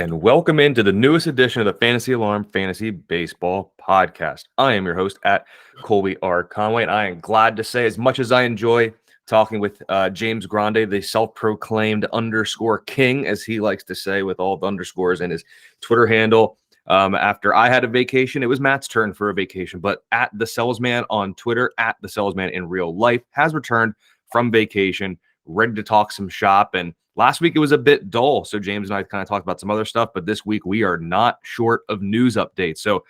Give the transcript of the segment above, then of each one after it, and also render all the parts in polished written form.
and welcome into the newest edition of the Fantasy Alarm Fantasy Baseball Podcast. I am your host at Colby R. Conway, and I am glad to say, as much as I enjoy talking with James Grande, the self-proclaimed underscore king, as he likes to say with all the underscores in his Twitter handle. After I had a vacation, it was Matt's turn for a vacation, but at the Selzman on Twitter, at the Selzman in real life, has returned from vacation, ready to talk some shop. And last week it was a bit dull, so James and I kind of talked about some other stuff, but this week we are not short of news updates. So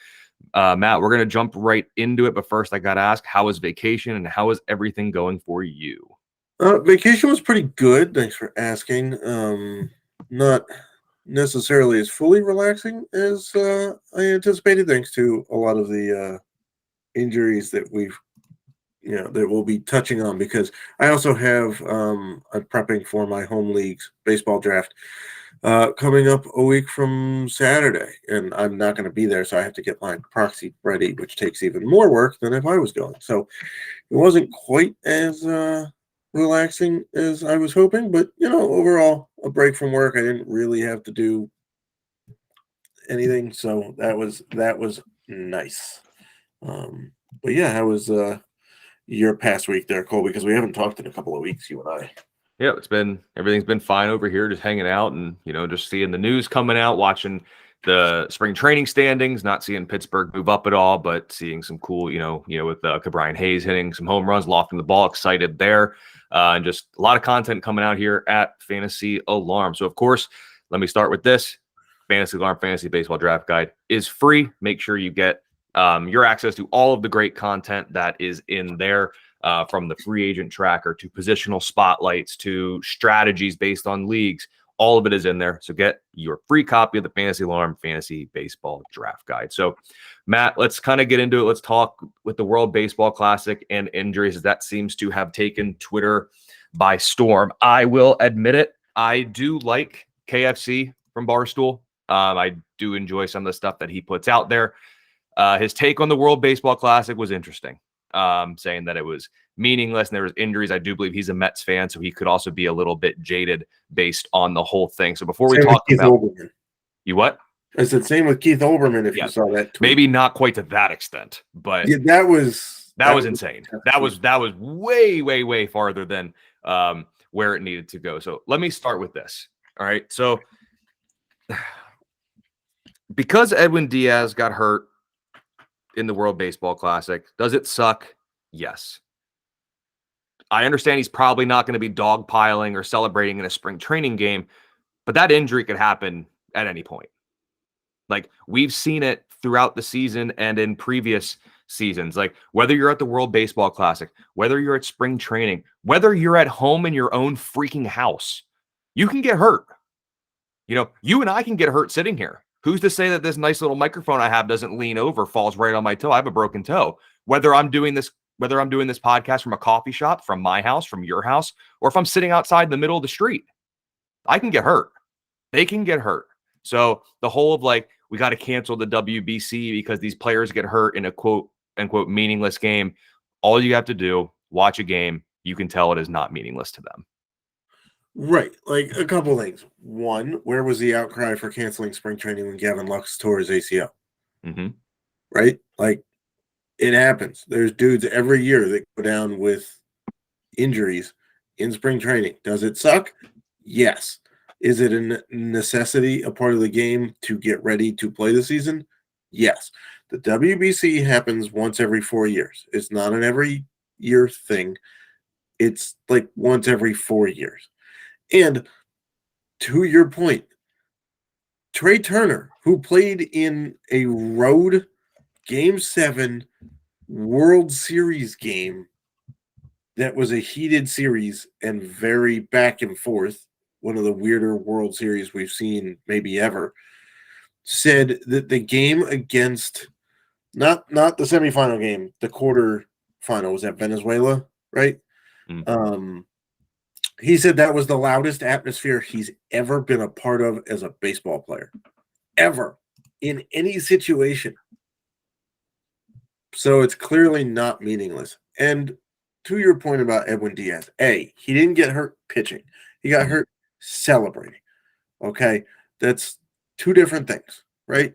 Matt, we're going to jump right into it, but first I got to ask, how was vacation and how is everything going for you? Vacation was pretty good. Thanks for asking. Not necessarily as fully relaxing as I anticipated, thanks to a lot of the injuries that that we'll be touching on, because I also have I'm prepping for my home league's baseball draft coming up a week from Saturday, and I'm not going to be there, so I have to get my proxy ready, which takes even more work than if I was going. So it wasn't quite as relaxing as I was hoping, but overall a break from work. I didn't really have to do anything, so that was nice. But yeah, how was your past week there, Cole? Because we haven't talked in a couple of weeks, you and I. Yeah, everything's been fine over here, just hanging out and, just seeing the news coming out, watching the spring training standings, not seeing Pittsburgh move up at all, but seeing some cool, with Cabrian Hayes hitting some home runs, lofting the ball, excited there. And just a lot of content coming out here at Fantasy Alarm. So, of course, let me start with this. Fantasy Alarm Fantasy Baseball Draft Guide is free. Make sure you get your access to all of the great content that is in there. From the free agent tracker to positional spotlights to strategies based on leagues, all of it is in there. So get your free copy of the Fantasy Alarm Fantasy Baseball Draft Guide. So, Matt, let's kind of get into it. Let's talk with the World Baseball Classic and injuries, as that seems to have taken Twitter by storm. I will admit it. I do like KFC from Barstool. I do enjoy some of the stuff that he puts out there. His take on the World Baseball Classic was interesting. Saying that it was meaningless and there was injuries. I do believe he's a Mets fan, so he could also be a little bit jaded based on the whole thing. So before we talk about Olbermann. You what? I said same with Keith Olbermann. If you saw that tweet. Maybe not quite to that extent, but yeah, that was insane. That was way farther than where it needed to go. So let me start with this. All right. So because Edwin Diaz got hurt in the World Baseball Classic, does it suck? Yes. I understand he's probably not going to be dogpiling or celebrating in a spring training game, but that injury could happen at any point. Like, we've seen it throughout the season and in previous seasons. Like, whether you're at the World Baseball Classic, whether you're at spring training, whether you're at home in your own freaking house, you can get hurt. You and I can get hurt sitting here. Who's to say that this nice little microphone I have doesn't lean over, falls right on my toe? I have a broken toe. Whether I'm doing this podcast from a coffee shop, from my house, from your house, or if I'm sitting outside in the middle of the street, I can get hurt. They can get hurt. So the whole of we got to cancel the WBC because these players get hurt in a quote unquote meaningless game. All you have to do, watch a game. You can tell it is not meaningless to them. Right. Like, a couple things. One, where was the outcry for canceling spring training when Gavin Lux tore his ACL? Mm-hmm. Right? Like, it happens. There's dudes every year that go down with injuries in spring training. Does it suck? Yes. Is it a necessity, a part of the game to get ready to play the season? Yes. The WBC happens once every 4 years. It's not an every year thing. It's like once every 4 years. And to your point, Trey Turner, who played in a road Game 7 World Series game that was a heated series and very back and forth, one of the weirder World Series we've seen maybe ever, said that the game against, not the semifinal game, the quarter final was at Venezuela, right? Mm-hmm. He said that was the loudest atmosphere he's ever been a part of as a baseball player. Ever. In any situation. So it's clearly not meaningless. And to your point about Edwin Diaz, he didn't get hurt pitching. He got hurt celebrating. Okay? That's two different things, right?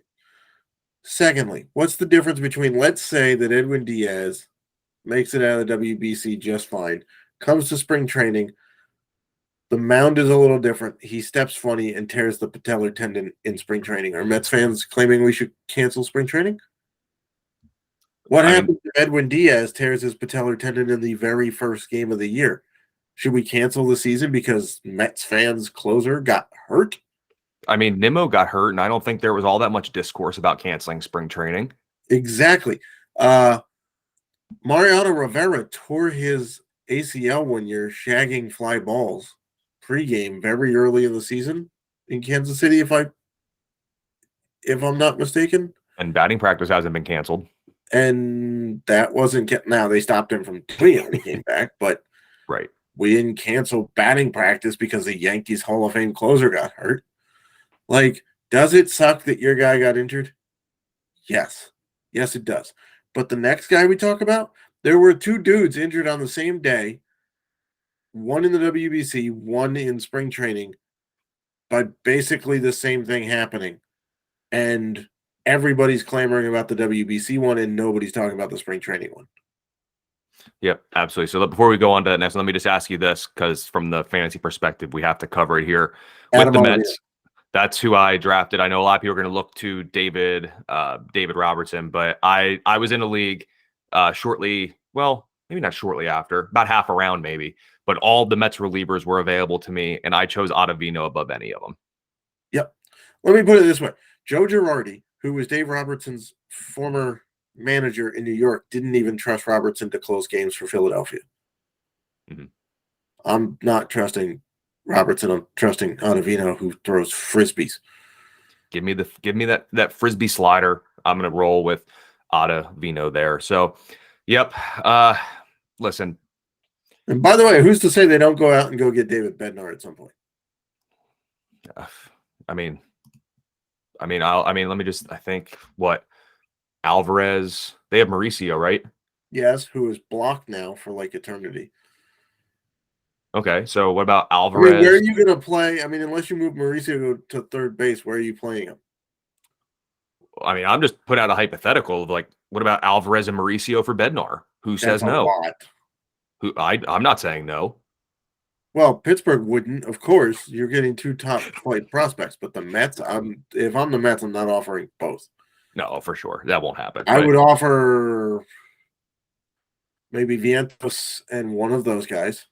Secondly, what's the difference between, let's say that Edwin Diaz makes it out of the WBC just fine, comes to spring training, the mound is a little different. He steps funny and tears the patellar tendon in spring training. Are Mets fans claiming we should cancel spring training? What happens if Edwin Diaz tears his patellar tendon in the very first game of the year? Should we cancel the season because Mets fans' closer got hurt? I mean, Nimmo got hurt, and I don't think there was all that much discourse about canceling spring training. Exactly. Mariano Rivera tore his ACL one year shagging fly balls pregame very early in the season in Kansas City, if I'm not mistaken. And batting practice hasn't been canceled. And that wasn't now they stopped him from doing it when he came back, but right. We didn't cancel batting practice because the Yankees Hall of Fame closer got hurt. Like, does it suck that your guy got injured? Yes. Yes, it does. But the next guy we talk about, there were two dudes injured on the same day, one in the WBC, one in spring training, but basically the same thing happening. And everybody's clamoring about the WBC one, and nobody's talking about the spring training one. Yep, absolutely. So before we go on to that next, let me just ask you this, because from the fantasy perspective, we have to cover it here. With the Mets, that's who I drafted. I know a lot of people are going to look to David Robertson, but I was in a league shortly, well, maybe not shortly after, about half a round maybe, but all the Mets relievers were available to me, and I chose Ottavino above any of them. Yep. Let me put it this way. Joe Girardi, who was Dave Robertson's former manager in New York, didn't even trust Robertson to close games for Philadelphia. Mm-hmm. I'm not trusting Robertson. I'm trusting Ottavino, who throws frisbees. Give me that frisbee slider. I'm going to roll with Ottavino there. So, yep. Listen. And by the way, who's to say they don't go out and go get David Bednar at some point? I mean, let me just, I think what Alvarez, they have Mauricio, right? Yes, who is blocked now for like eternity. Okay, so what about Alvarez? Where are you going to play? I mean, unless you move Mauricio to third base, where are you playing him? I mean, I'm just putting out a hypothetical of like, what about Alvarez and Mauricio for Bednar? Who says no? I'm not saying no. Well, Pittsburgh wouldn't, of course. You're getting two top flight prospects, but the Mets, if I'm the Mets, I'm not offering both. No, for sure. That won't happen. I would offer maybe Vientos and one of those guys.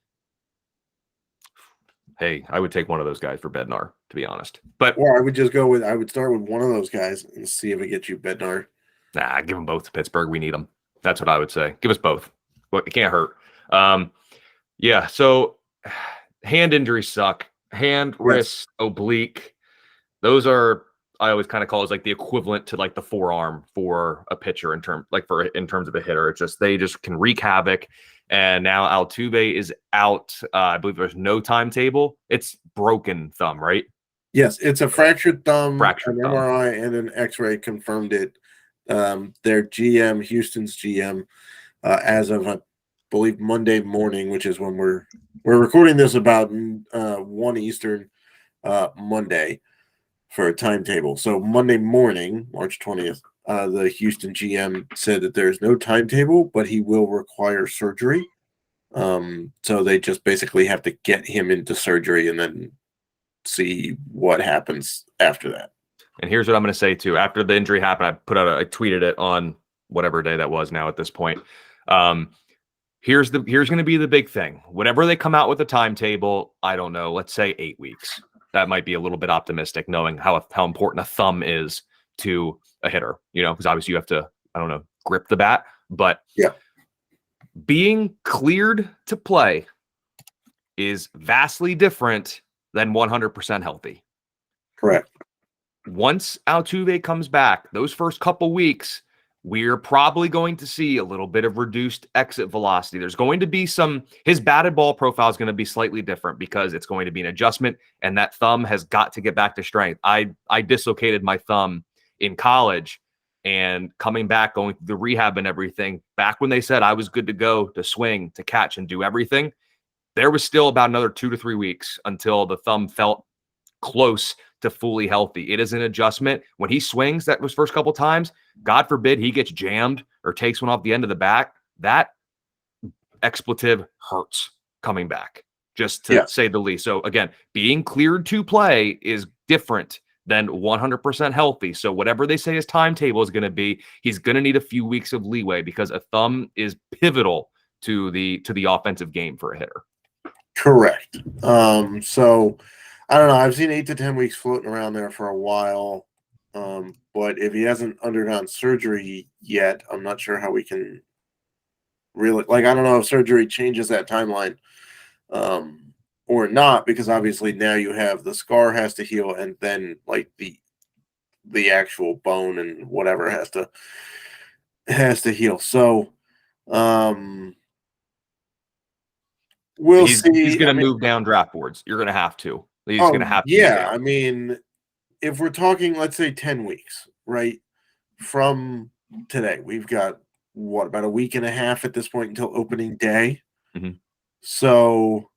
Hey, I would take one of those guys for Bednar, to be honest. But or I would start with one of those guys and see if it gets you Bednar. Nah, give them both to Pittsburgh. We need them. That's what I would say. Give us both. Well, it can't hurt. Yeah, so hand injuries suck. Hand, wrist, oblique. Those are, I always kind of call it like the equivalent to like the forearm for a pitcher in terms of a hitter. It's just, they just can wreak havoc. And now Altuve is out. I believe there's no timetable. It's broken thumb, right? Yes, it's a fractured thumb. An thumb. MRI and an X-ray confirmed it. Their GM, Houston's GM, as of I believe Monday morning, which is when we're recording this about 1 Eastern Monday for a timetable. So Monday morning, March 20th, the Houston GM said that there's no timetable, but he will require surgery. So they just basically have to get him into surgery and then see what happens after that. And here's what I'm going to say too. After the injury happened, I tweeted it on whatever day that was now at this point. Here's going to be the big thing. Whenever they come out with a timetable, I don't know, let's say 8 weeks. That might be a little bit optimistic, knowing how important a thumb is to a hitter, because obviously you have to, I don't know, grip the bat. But yeah, being cleared to play is vastly different than 100% healthy. Correct. Once Altuve comes back, those first couple weeks, we're probably going to see a little bit of reduced exit velocity. There's going to be his batted ball profile is going to be slightly different because it's going to be an adjustment, and that thumb has got to get back to strength. I dislocated my thumb in college, and coming back, going through the rehab and everything, back when they said I was good to go to swing, to catch, and do everything, there was still about another 2 to 3 weeks until the thumb felt close to fully healthy. It is an adjustment. When he swings that was first couple times, God forbid he gets jammed or takes one off the end of the bat, that expletive hurts coming back, just to say the least. So again, being cleared to play is different than 100% healthy. So whatever they say his timetable is going to be, he's going to need a few weeks of leeway because a thumb is pivotal to the offensive game for a hitter. Correct. So I don't know. I've seen 8 to 10 weeks floating around there for a while. But if he hasn't undergone surgery yet, I'm not sure how we can really, I don't know if surgery changes that timeline or not, because obviously now you have the scar has to heal, and then the actual bone and whatever has to heal. So we'll see. He's going to move down draft boards. You're going to have to. He's going to have to. Yeah, I mean, if we're talking, let's say 10 weeks, right, from today, we've got about a week and a half at this point until opening day. Mm-hmm. So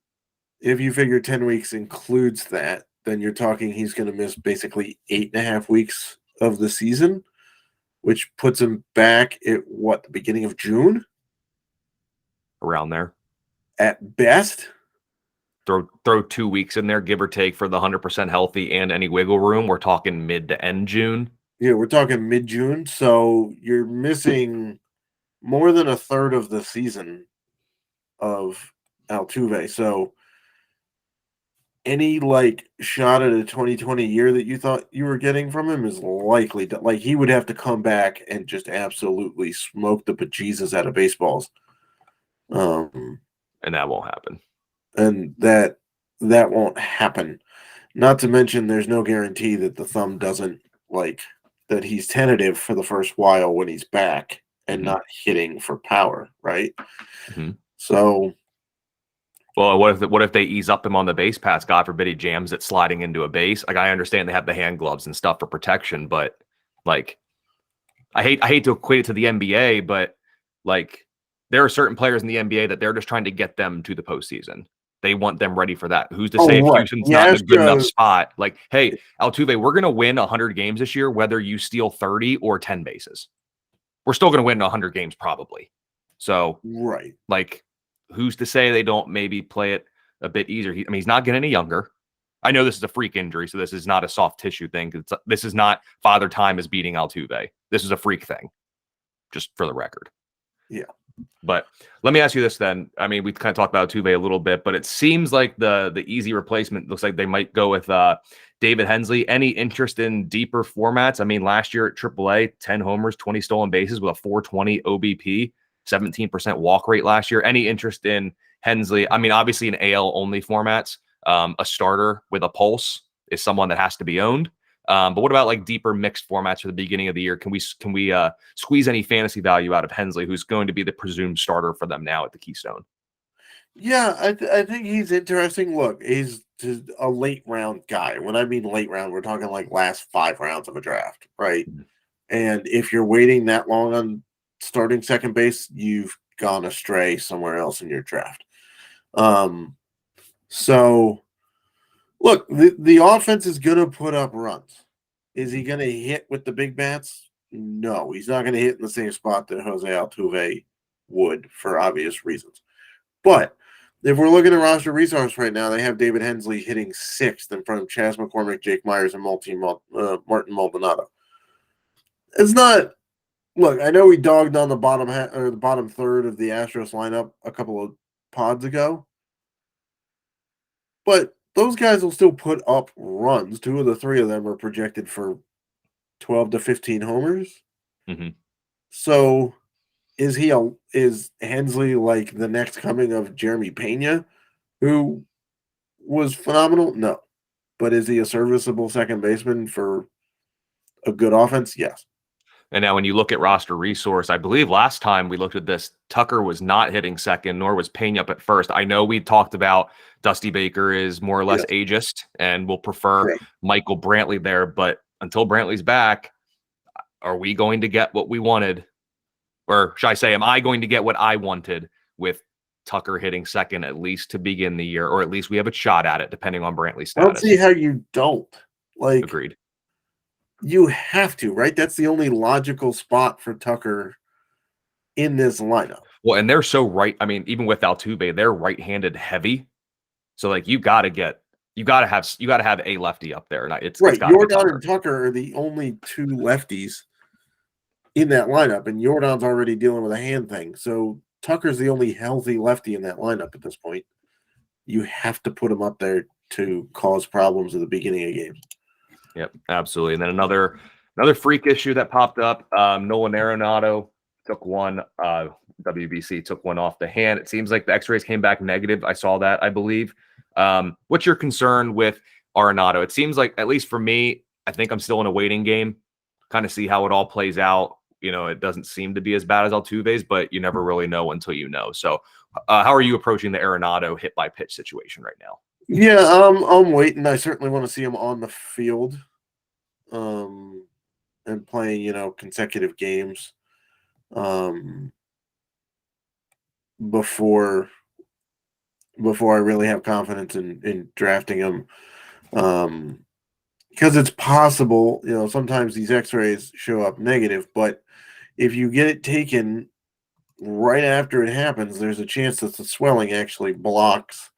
if you figure 10 weeks includes that, then you're talking he's going to miss basically 8.5 weeks of the season, which puts him back at the beginning of June? Around there. At best. Throw 2 weeks in there, give or take, for the 100% healthy and any wiggle room. We're talking mid to end June. Yeah, we're talking mid-June. So you're missing more than a third of the season of Altuve. So any shot at a 2020 year that you thought you were getting from him is likely to, he would have to come back and just absolutely smoke the bejesus out of baseballs. And that won't happen. And that won't happen. Not to mention there's no guarantee that the thumb doesn't that he's tentative for the first while when he's back and not hitting for power, right? Mm-hmm. So, well, what if they ease up him on the base paths? God forbid he jams it sliding into a base. I understand they have the hand gloves and stuff for protection, but I hate to equate it to the NBA, but there are certain players in the NBA that they're just trying to get them to the postseason. They want them ready for that. Who's to say if Houston's not in a good enough spot? Hey, Altuve, we're going to win 100 games this year, whether you steal 30 or 10 bases. We're still going to win 100 games probably. So, who's to say they don't maybe play it a bit easier? He's not getting any younger. I know this is a freak injury, so this is not a soft tissue thing. This is not Father Time is beating Altuve. This is a freak thing, just for the record. Yeah. But let me ask you this then. We kind of talked about Altuve a little bit, but it seems like the easy replacement looks like they might go with David Hensley. Any interest in deeper formats? Last year at AAA, 10 homers, 20 stolen bases with a 420 OBP, 17% walk rate last year. Any interest in Hensley? Obviously in AL only formats, a starter with a pulse is someone that has to be owned. But what about deeper mixed formats for the beginning of the year? Can we squeeze any fantasy value out of Hensley, who's going to be the presumed starter for them now at the Keystone? Yeah, I think he's interesting. Look, he's just a late round guy. When I mean late round, we're talking last 5 rounds of a draft, right? Mm-hmm. And if you're waiting that long on starting second base, you've gone astray somewhere else in your draft. So look, the offense is going to put up runs. Is he going to hit with the big bats? No, he's not going to hit in the same spot that Jose Altuve would for obvious reasons. But if we're looking at roster resource right now, they have David Hensley hitting 6th in front of Chas McCormick, Jake Myers, and Martin Maldonado. It's not. Look, I know we dogged on the bottom third of the Astros lineup a couple of pods ago, but those guys will still put up runs. 2 of the 3 of them are projected for 12 to 15 homers. Mm-hmm. So is Hensley the next coming of Jeremy Pena, who was phenomenal? No. But is he a serviceable second baseman for a good offense? Yes. And now when you look at roster resource, I believe last time we looked at this, Tucker was not hitting second, nor was Pena up at first. I know we talked about Dusty Baker is more or less ageist and will prefer Michael Brantley there. But until Brantley's back, are we going to get what we wanted? Or should I say, am I going to get what I wanted with Tucker hitting second at least to begin the year, or at least we have a shot at it, depending on Brantley's I don't status. see how you don't. Like, Agreed. you have to, right? That's the only logical spot for Tucker in this lineup. Well, and they're so right. I mean, even with Altuve, they're right-handed heavy. So like you got to have a lefty up there. And it's Right. got to be Jordan Tucker. and Tucker are the only two lefties in that lineup, and Jordan's already dealing with a hand thing. So Tucker's the only healthy lefty in that lineup at this point. You have to put him up there to cause problems at the beginning of games. Yep, absolutely. And then another freak issue that popped up. Nolan Arenado took one. WBC took one off the hand. It seems like the X-rays came back negative. I saw that, I believe. What's your concern with Arenado? It seems like, at least for me, I think I'm still in a waiting game, kind of see how it all plays out. You know, it doesn't seem to be as bad as Altuve's, but you never really know until you know. So how are you approaching the Arenado hit by pitch situation right now? Yeah, I'm waiting. I certainly want to see him on the field and playing, consecutive games before I really have confidence in drafting him. Because it's possible, sometimes these X-rays show up negative, but if you get it taken right after it happens, there's a chance that the swelling actually blocks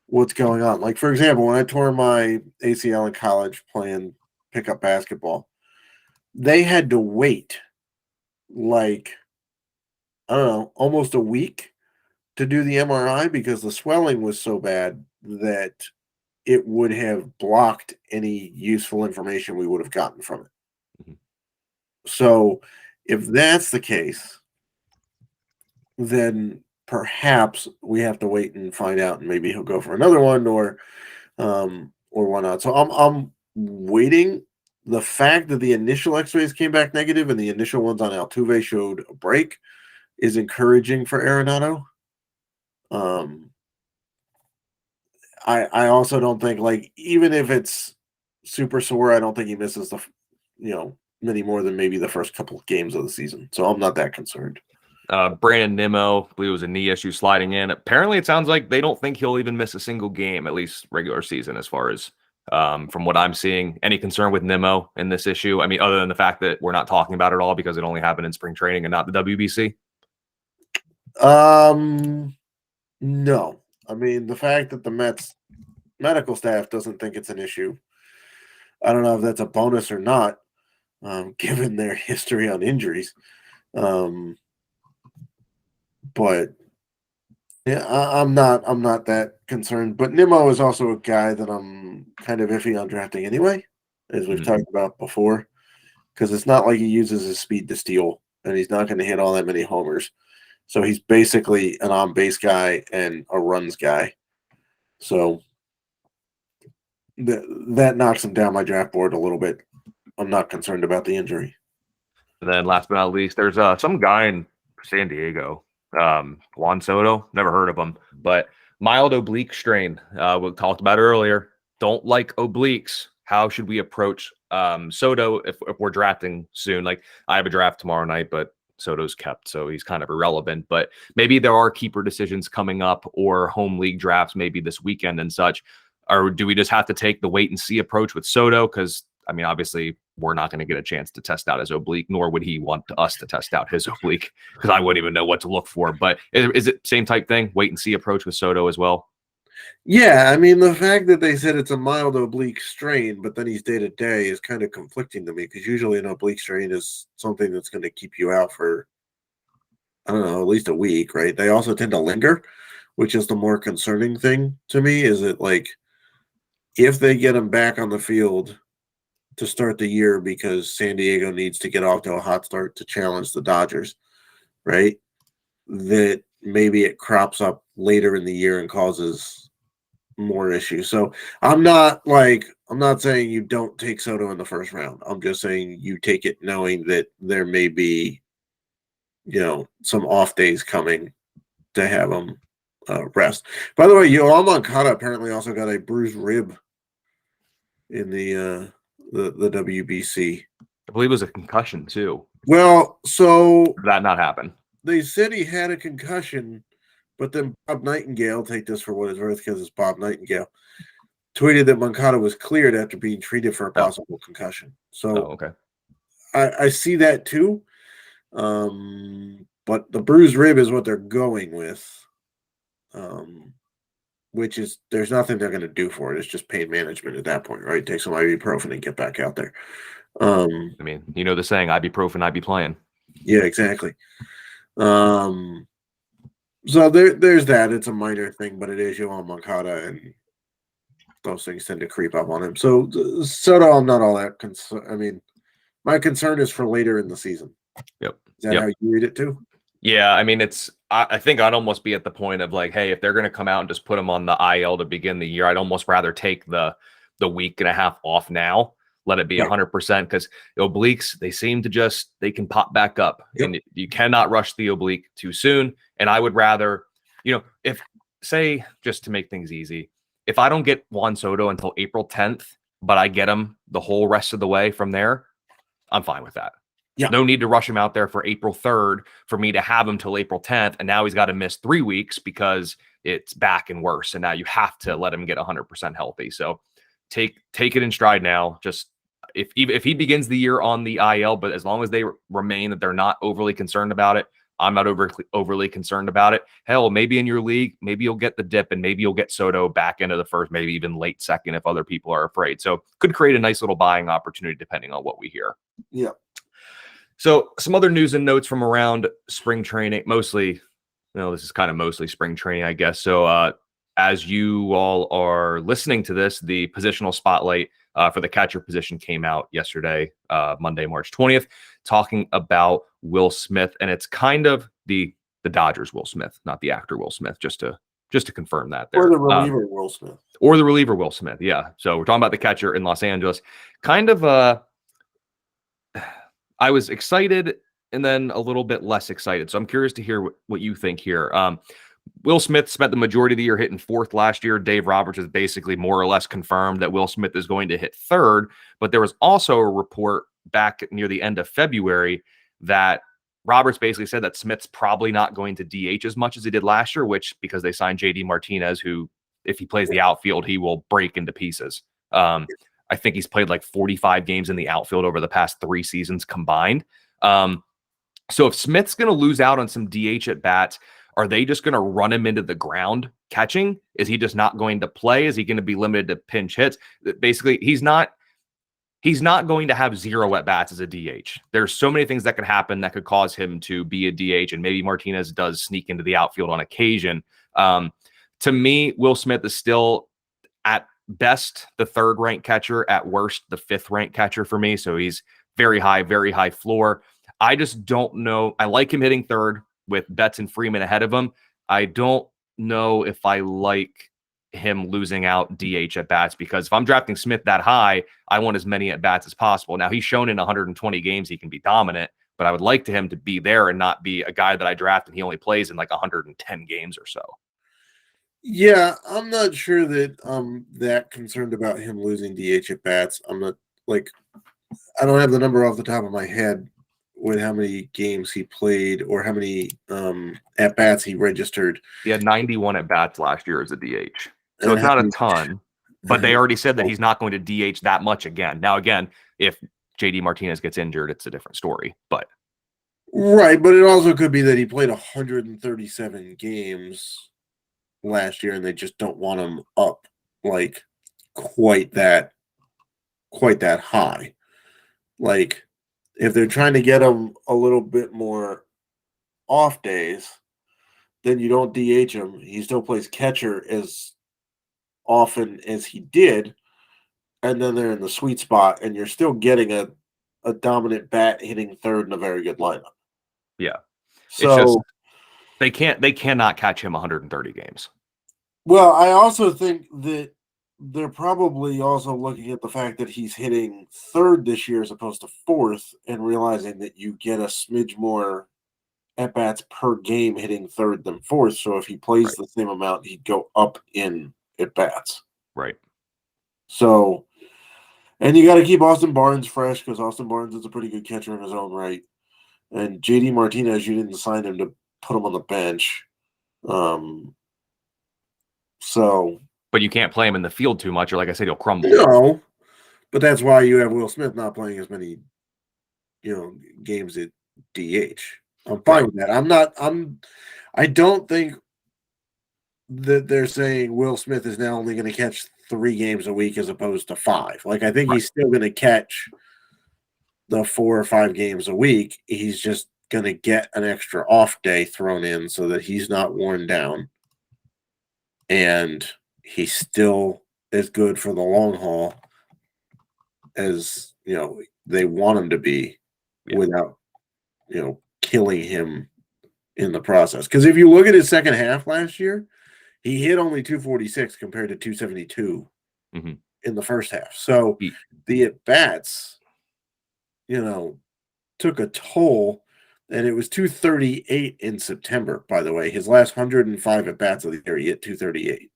what's going on. Like, for example, when I tore my ACL in college playing pickup basketball, they had to wait almost a week to do the MRI because the swelling was so bad that it would have blocked any useful information we would have gotten from it. Mm-hmm. So if that's the case, then perhaps we have to wait and find out, and maybe he'll go for another one or whatnot. So I'm waiting. The fact that the initial X-rays came back negative and the initial ones on Altuve showed a break is encouraging for Arenado. I also don't think, even if it's super sore, I don't think he misses many more than maybe the first couple of games of the season. So I'm not that concerned. Brandon Nimmo, I believe it was a knee issue sliding in. Apparently, it sounds like they don't think he'll even miss a single game, at least regular season, as far as from what I'm seeing. Any concern with Nimmo in this issue? I mean, other than the fact that we're not talking about it all because it only happened in spring training and not the WBC? No. I mean, the fact that the Mets medical staff doesn't think it's an issue, I don't know if that's a bonus or not, given their history on injuries. But yeah, I'm not that concerned. But Nimmo is also a guy that I'm kind of iffy on drafting anyway, as we've talked about before, because it's not like he uses his speed to steal, and he's not going to hit all that many homers. So he's basically an on-base guy and a runs guy. So that knocks him down my draft board a little bit. I'm not concerned about the injury. And then last but not least, there's some guy in San Diego, Juan Soto. Never heard of him, but mild oblique strain. We talked about earlier. Don't like obliques. How should we approach Soto if we're drafting soon? Like, I have a draft tomorrow night, but Soto's kept, so he's kind of irrelevant. But maybe there are keeper decisions coming up or home league drafts maybe this weekend and such. Or do we just have to take the wait and see approach with Soto? Because, I mean, obviously, we're not going to get a chance to test out his oblique, nor would he want us to test out his oblique because I wouldn't even know what to look for. But is it same type thing, wait and see approach with Soto as well? Yeah, I mean, the fact that they said it's a mild oblique strain, but then he's day-to-day is kind of conflicting to me because usually an oblique strain is something that's going to keep you out for, I don't know, at least a week, right? They also tend to linger, which is the more concerning thing to me. Is it like if they get him back on the field to start the year because San Diego needs to get off to a hot start to challenge the Dodgers, right? That maybe it crops up later in the year and causes more issues. So I'm not saying you don't take Soto in the first round. I'm just saying you take it knowing that there may be, some off days coming to have him rest. By the way, Yoel Moncada apparently also got a bruised rib in the WBC. I believe it was a concussion too. Well, so did that not happen? They said he had a concussion, But then Bob Nightingale, take this for what it's worth because it's Bob Nightingale, tweeted that Moncada was cleared after being treated for a possible concussion. So okay. I see that too. But the bruised rib is what they're going with, which is there's nothing they're going to do for it. It's just pain management at that point, right? Take some ibuprofen and get back out there. I mean, you know the saying, ibuprofen, I be playing. Yeah, exactly. So there's that. It's a minor thing, but it is Yohan Moncada, and those things tend to creep up on him. So Soto, I'm not all that concerned. I mean, my concern is for later in the season. Yep. Is that how you read it too? Yeah, I mean, I think I'd almost be at the point of like, hey, if they're going to come out and just put him on the IL to begin the year, I'd almost rather take the week and a half off now, let it be 100%, because the obliques, they can pop back up, and you cannot rush the oblique too soon. And I would rather, if say, just to make things easy, if I don't get Juan Soto until April 10th, but I get him the whole rest of the way from there, I'm fine with that. Yeah. No need to rush him out there for April 3rd for me to have him till April 10th. And now he's got to miss 3 weeks because it's back and worse. And now you have to let him get 100% healthy. So take it in stride now. Just if he begins the year on the IL, but as long as they remain that they're not overly concerned about it, I'm not overly concerned about it. Hell, maybe in your league, maybe you'll get the dip and maybe you'll get Soto back into the first, maybe even late second if other people are afraid. So could create a nice little buying opportunity depending on what we hear. Yeah. So some other news and notes from around spring training, mostly, this is kind of mostly spring training, I guess. So as you all are listening to this, the positional spotlight for the catcher position came out yesterday, Monday, March 20th, talking about Will Smith. And it's kind of the Dodgers Will Smith, not the actor Will Smith, just to confirm that there. Or the reliever Will Smith. Or the reliever Will Smith, yeah. So we're talking about the catcher in Los Angeles. Kind of I was excited and then a little bit less excited. So I'm curious to hear what you think here. Will Smith spent the majority of the year hitting fourth last year. Dave Roberts has basically more or less confirmed that Will Smith is going to hit third. But there was also a report back near the end of February that Roberts basically said that Smith's probably not going to DH as much as he did last year, which because they signed JD Martinez, who, if he plays the outfield, he will break into pieces. I think he's played like 45 games in the outfield over the past 3 seasons combined. So if Smith's going to lose out on some DH at bats, are they just going to run him into the ground catching? Is he just not going to play? Is he going to be limited to pinch hits? Basically, he's not going to have 0 at bats as a DH. There's so many things that could happen that could cause him to be a DH, and maybe Martinez does sneak into the outfield on occasion. To me, Will Smith is still at best the 3rd ranked catcher, at worst the 5th ranked catcher for me. So he's very high floor. I just don't know. I like him hitting 3rd with Betts and Freeman ahead of him. I don't know if I like him losing out DH at bats, because if I'm drafting Smith that high, I want as many at bats as possible. Now he's shown in 120 games he can be dominant, but I would like him to be there and not be a guy that I draft and he only plays in like 110 games or so. Yeah, I'm not sure that I'm that concerned about him losing DH at bats. I'm not I don't have the number off the top of my head with how many games he played or how many at bats he registered. He had 91 at bats last year as a DH. So it's not a ton, but they already said that he's not going to DH that much again. Now, again, if JD Martinez gets injured, it's a different story, but. Right, but it also could be that he played 137 games last year and they just don't want him up like quite that high. Like if they're trying to get him a little bit more off days, then you don't DH him. He still plays catcher as often as he did, and then they're in the sweet spot and you're still getting a dominant bat hitting 3rd in a very good lineup. Yeah. So they cannot catch him 130 games. Well, I also think that they're probably also looking at the fact that he's hitting 3rd this year as opposed to 4th and realizing that you get a smidge more at-bats per game hitting 3rd than 4th. So if he plays the same amount, he'd go up in at-bats. Right. So, and you got to keep Austin Barnes fresh because Austin Barnes is a pretty good catcher in his own right. And JD Martinez, you didn't sign him to put him on the bench. So, but you can't play him in the field too much, or like I said, he'll crumble. no, but that's why you have Will Smith not playing as many, games at DH. I'm fine with that. I don't think that they're saying Will Smith is now only going to catch 3 games a week as opposed to 5. Like, I think Right. he's still going to catch the 4 or 5 games a week. He's just going to get an extra off day thrown in so that he's not worn down. And he still is good for the long haul as, they want him to be without, killing him in the process. Because if you look at his second half last year, he hit only 246 compared to 272 in the first half. So the at-bats, took a toll, and it was 238 in September, by the way. His last 105 at-bats of the year, he hit 238.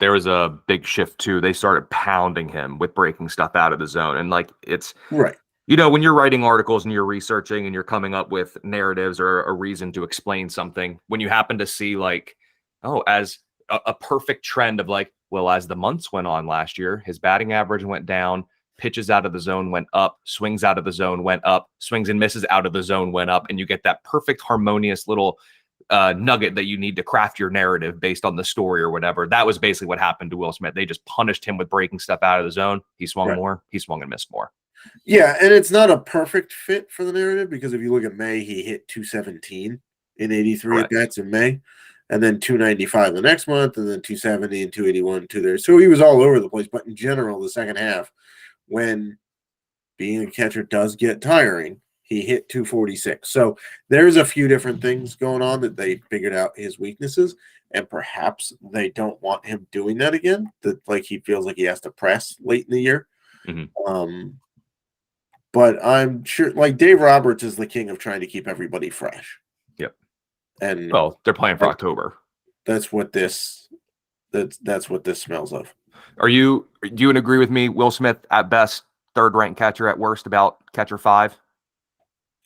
There was a big shift, too. They started pounding him with breaking stuff out of the zone. And, it's right. When you're writing articles and you're researching and you're coming up with narratives or a reason to explain something, when you happen to see as a perfect trend of as the months went on last year, his batting average went down, pitches out of the zone went up, swings out of the zone went up, swings and misses out of the zone went up, and you get that perfect harmonious little nugget that you need to craft your narrative based on the story or whatever. That was basically what happened to Will Smith. They just punished him with breaking stuff out of the zone. He swung more, he swung and missed more. Yeah, and it's not a perfect fit for the narrative because if you look at May, he hit 217 in 83 at-bats in May, and then 295 the next month, and then 270 and 281, there. So he was all over the place. But in general, the second half, when being a catcher does get tiring, he hit 246. So there's a few different things going on that they figured out his weaknesses, and perhaps they don't want him doing that again. That he feels like he has to press late in the year. But I'm sure, Dave Roberts is the king of trying to keep everybody fresh. Yep. And they're playing for October. That's what this smells of. Do you agree with me? Will Smith at best, third-ranked catcher, at worst about catcher 5.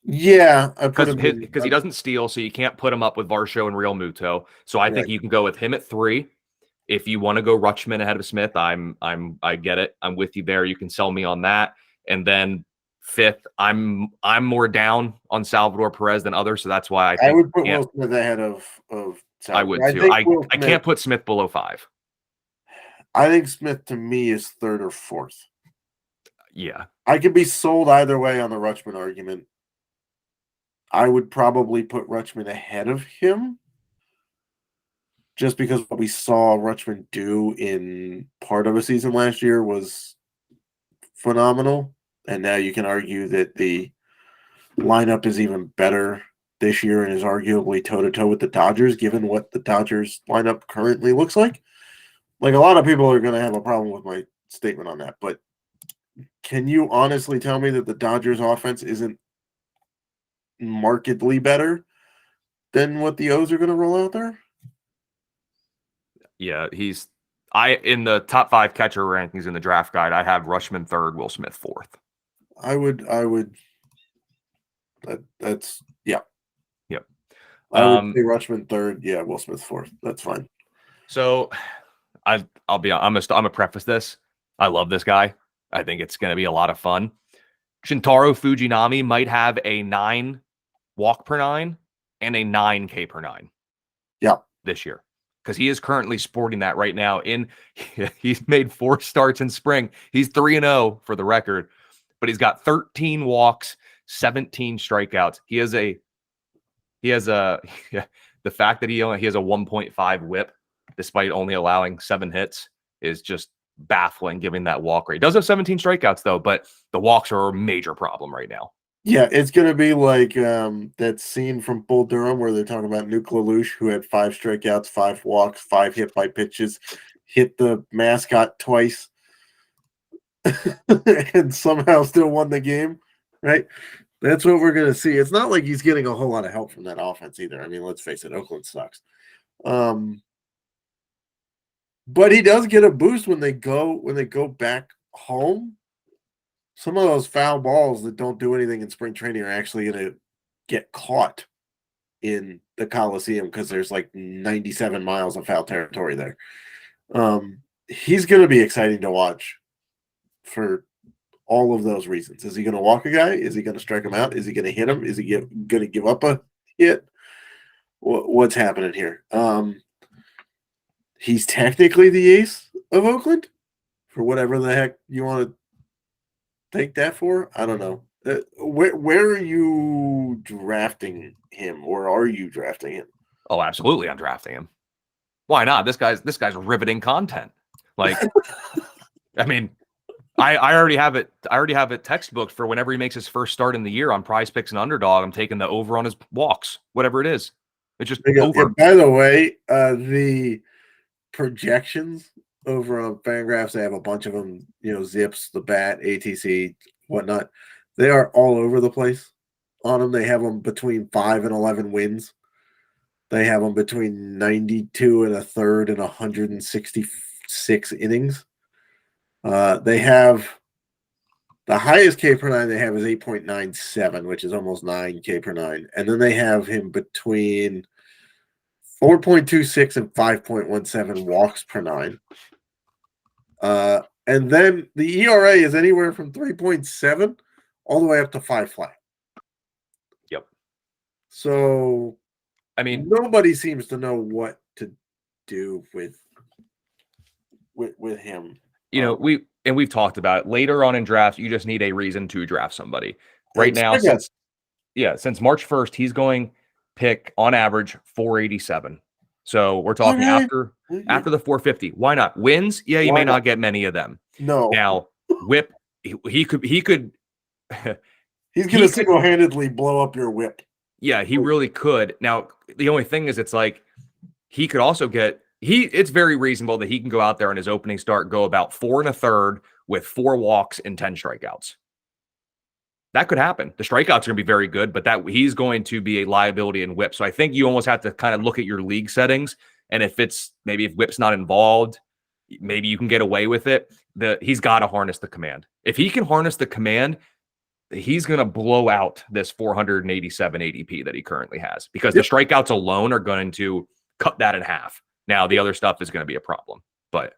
Yeah, I put him because he doesn't steal, so you can't put him up with Varsho and Real Muto. So I think you can go with him at 3. If you want to go Rutschman ahead of Smith, I get it. I'm with you there. You can sell me on that. And then 5th, I'm more down on Salvador Perez than others, so that's why I would put Will Smith ahead of Salvador. I would too. I can't put Smith below 5. I think Smith to me is 3rd or 4th. Yeah, I could be sold either way on the Rutschman argument. I would probably put Rutschman ahead of him, just because what we saw Rutschman do in part of a season last year was phenomenal. And now you can argue that the lineup is even better this year and is arguably toe-to-toe with the Dodgers, given what the Dodgers lineup currently looks like. A lot of people are going to have a problem with my statement on that. But can you honestly tell me that the Dodgers offense isn't markedly better than what the O's are going to roll out there? Yeah, in the top 5 catcher rankings in the draft guide, I have Rutschman 3rd, Will Smith 4th. I would that's yeah. Yep. I would say Rutschman 3rd, yeah, Will Smith 4th. That's fine. So I'm gonna preface this. I love this guy. I think it's gonna be a lot of fun. Shintaro Fujinami might have a 9 walk per 9 and a 9 K per 9. Yeah. This year. Because he is currently sporting that right now. He's made 4 starts in spring. He's 3-0 for the record, but he's got 13 walks, 17 strikeouts. The fact that he has a 1.5 whip despite only allowing 7 hits is just baffling, given that walk rate. He does have 17 strikeouts though, but the walks are a major problem right now. Yeah, it's going to be like that scene from Bull Durham where they're talking about Nuke LaLoosh, who had 5 strikeouts, 5 walks, 5 hit by pitches, hit the mascot twice, and somehow still won the game, right? That's what we're going to see. It's not like he's getting a whole lot of help from that offense either. I mean, let's face it, Oakland sucks. But he does get a boost when they go back home. Some of those foul balls that don't do anything in spring training are actually going to get caught in the Coliseum because there's like 97 miles of foul territory there. He's going to be exciting to watch for all of those reasons. Is he going to walk a guy? Is he going to strike him out? Is he going to hit him? Is he going to give up a hit? What's happening here? He's technically the ace of Oakland, for whatever the heck you want to take that for. I don't know. Where are you drafting him, or are you drafting him? Oh, absolutely, I'm drafting him. Why not? This guy's riveting content. Like, I mean, I already have it. I already have it textbooked for whenever he makes his first start in the year on Prize Picks and Underdog. I'm taking the over on his walks, whatever it is. It's just over. And by the way, the projections over on Fangraphs, they have a bunch of them. Zips, the Bat, ATC, whatnot. They are all over the place on them. They have them between 5 and 11 wins. They have them between 92 and a third and 166 innings. They have the highest K per nine they have is 8.97, which is almost 9 K per nine. And then they have him between 4.26 and 5.17 walks per nine. And then the ERA is anywhere from 3.7 all the way up to 5 flat. Yep. So, I mean, nobody seems to know what to do with him. We've talked about it. Later on in drafts, you just need a reason to draft somebody. Right now, since March 1st, he's going pick on average 487. So we're talking after the 450. Why not? Wins? Yeah, you may not get many of them. No. Now, whip, he could he's going to single-handedly blow up your whip. Yeah, he really could. Now, the only thing is, it's like he could also get. It's very reasonable that he can go out there on his opening start, go about 4 1/3 with 4 walks and 10 strikeouts. That could happen. The strikeouts are going to be very good, but he's going to be a liability in whip. So I think you almost have to kind of look at your league settings, and if whip's not involved, maybe you can get away with it. He's got to harness the command. If he can harness the command, he's going to blow out this 487 ADP that he currently has, because the strikeouts alone are going to cut that in half. Now, the other stuff is going to be a problem, but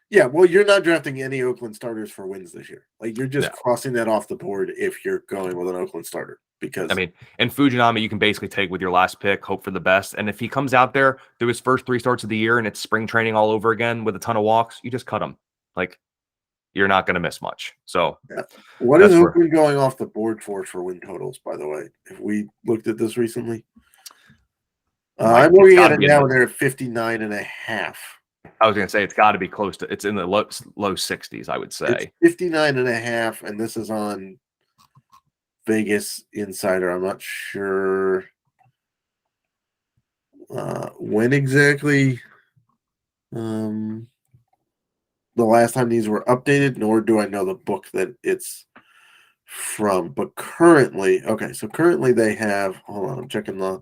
yeah, well, you're not drafting any Oakland starters for wins this year. Like, you're just crossing that off the board if you're going with an Oakland starter. Because and Fujinami, you can basically take with your last pick, hope for the best. And if he comes out there through his first 3 starts of the year and it's spring training all over again with a ton of walks, you just cut him. Like, you're not going to miss much. So, what is Oakland going off the board for win totals? By the way, if we looked at this recently. I'm looking at it now, and they're at 59.5. I was going to say it's got to be close to. It's in the low 60s, I would say. It's 59.5, and this is on Vegas Insider. I'm not sure when exactly the last time these were updated, nor do I know the book that it's from. But currently, they have. Hold on, I'm checking the